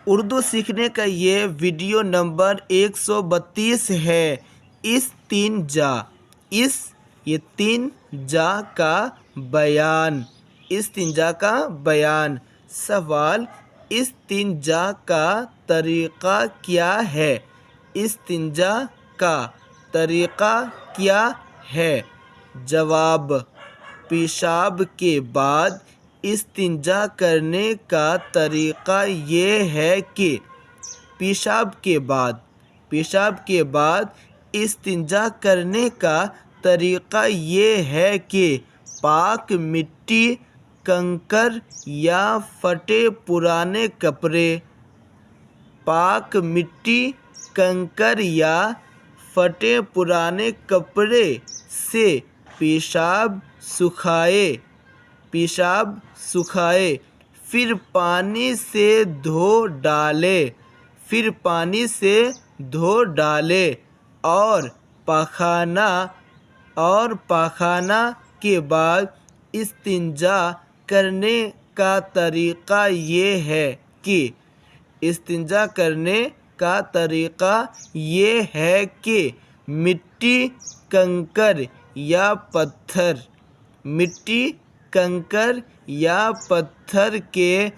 اردو سیکھنے کا یہ ویڈیو نمبر 132 ہے۔ استنجا، یہ تین جا کا بیان، استنجا کا بیان۔ سوال: استنجا کا طریقہ کیا ہے؟ استنجا کا طریقہ کیا ہے؟ جواب: پیشاب کے بعد استنجا کرنے کا طریقہ یہ ہے کہ پیشاب کے بعد استنجا کرنے کا طریقہ یہ ہے کہ پاک مٹی، کنکر یا پھٹے پرانے کپڑے سے پیشاب سکھائے، پھر پانی سے دھو ڈالے اور پاخانہ کے بعد استنجا کرنے کا طریقہ یہ ہے کہ مٹی، کنکر یا پتھر کے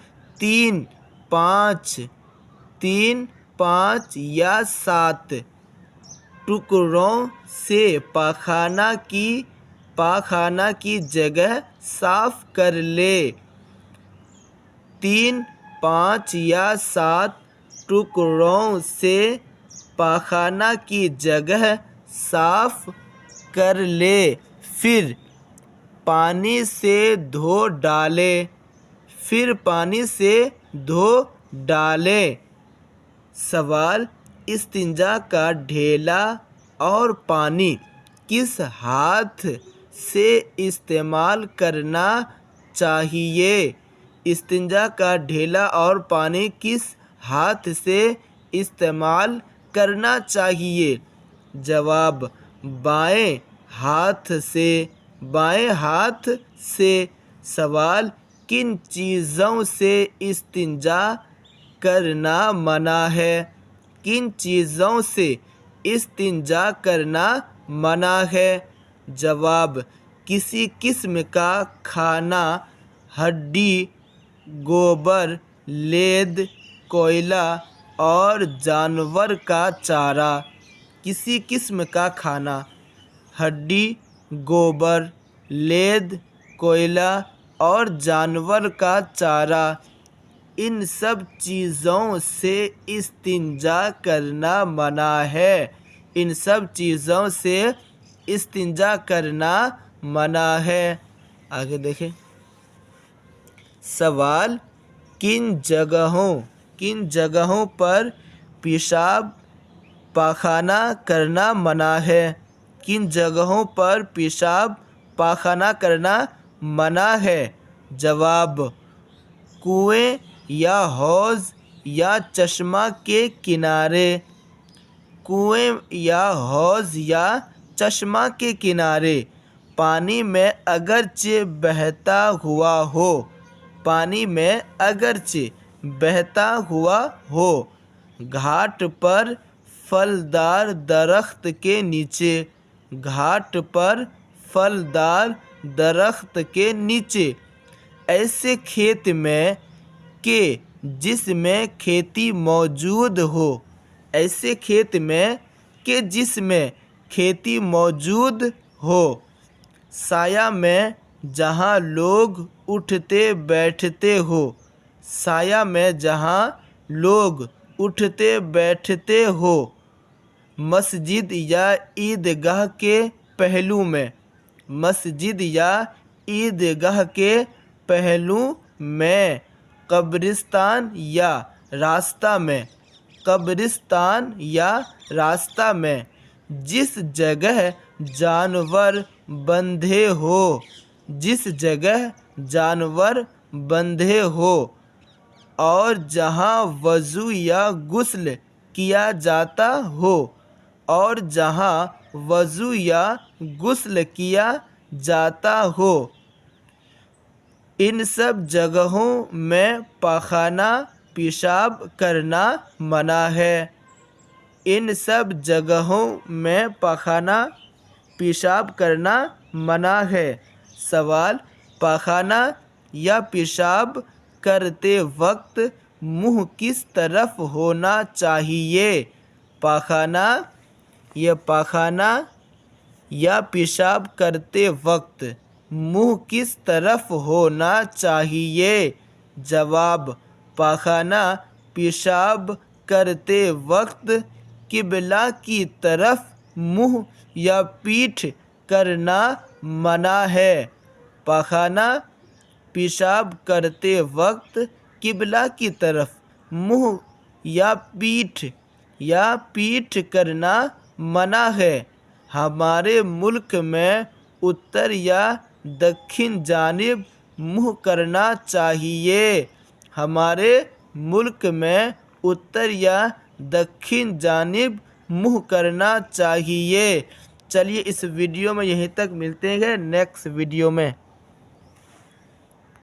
5 یا 7 ٹکڑوں سے پاخانہ کی جگہ صاف کر لے۔ 5 یا 7 ٹکڑوں سے پاخانہ کی جگہ صاف کر لے، پھر پانی سے دھو ڈالے۔ سوال: استنجا کا ڈھیلا اور پانی کس ہاتھ سے استعمال کرنا چاہیے؟ استنجا کا ڈھیلا اور پانی کس ہاتھ سے استعمال کرنا چاہیے؟ جواب: بائیں ہاتھ سے۔ سوال: کن چیزوں سے استنجا کرنا منع ہے؟ جواب: کسی قسم کا کھانا، ہڈی، گوبر، لید، کوئلہ اور جانور کا چارہ۔ کسی قسم کا کھانا، ہڈی، گوبر، لید، کوئلہ اور جانور کا چارہ، ان سب چیزوں سے استنجا کرنا منع ہے۔ آگے دیکھیں۔ سوال: کن جگہوں پر پیشاب پاخانہ کرنا منع ہے؟ کن جگہوں پر پیشاب پاخانہ کرنا منع ہے؟ جواب: کنویں یا حوض یا چشمہ کے کنارے، پانی میں اگرچہ بہتا ہوا ہو، گھاٹ پر پھلدار درخت کے نیچے، ایسے کھیت میں کہ جس میں کھیتی موجود ہو، سایہ میں جہاں لوگ اٹھتے بیٹھتے ہو، مسجد یا عیدگاہ کے پہلو میں، قبرستان یا راستہ میں، جس جگہ جانور بندھے ہو اور جہاں وضو یا غسل کیا جاتا ہو، ان سب جگہوں میں پاخانہ پیشاب کرنا منع ہے۔ ان سب جگہوں میں پاخانہ پیشاب کرنا منع ہے۔ سوال: پاخانہ یا پیشاب کرتے وقت منہ کس طرف ہونا چاہیے؟ پاخانہ یا پیشاب کرتے وقت منہ کس طرف ہونا چاہیے؟ جواب: پاخانہ پیشاب کرتے وقت قبلہ کی طرف منہ یا پیٹھ کرنا منع ہے۔ پاخانہ پیشاب کرتے وقت قبلہ کی طرف منہ یا پیٹھ کرنا منع ہے۔ ہمارے ملک میں اتر یا دکن جانب منہ کرنا چاہیے۔ ہمارے ملک میں اتر یا دکن جانب منہ کرنا چاہیے۔ چلیے اس ویڈیو میں یہیں تک، ملتے ہیں نیکسٹ ویڈیو میں۔